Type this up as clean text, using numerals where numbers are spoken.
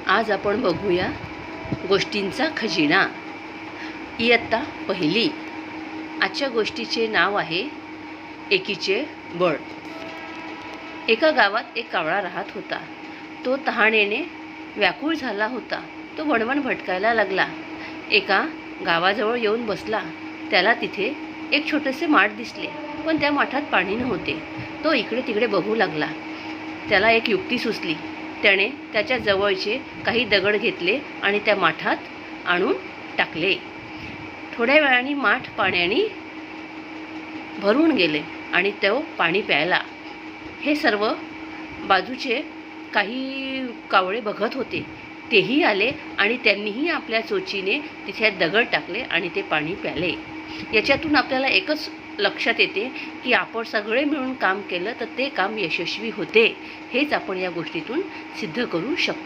आज आपण बघूया गोष्टींचा खजिना, इयत्ता पहिली। आजच्या गोष्टीचे नाव आहे एकीचे बळ। एका गावात एक कावळा राहत होता। तो तहानेने व्याकुळ झाला होता। तो वणवण भटकायला लागला। एका गावाजवळ येऊन बसला। त्याला तिथे एक छोटेसे माठ दिसले, पण त्या माठात पाणी नव्हते। तो इकडे तिकडे बघू लागला। त्याला एक युक्ती सुचली। त्याने त्याच्या जवळचे काही दगड घेतले आणि त्या माठात आणून टाकले। थोड्या वेळाने माठ पाण्याने भरून गेले आणि तो पाणी प्यायला। हे सर्व बाजूचे काही कावळे बघत होते। तेही आले आणि त्यांनीही आपल्या चोचीने तिथे दगड टाकले आणि ते पाणी प्याले। याच्यातून आपल्याला एकच लक्षात येते की आपण सगळे मिळून काम केलं तर ते काम यशस्वी होते। हेच आपण या गोष्टीतून सिद्ध करू शकतो।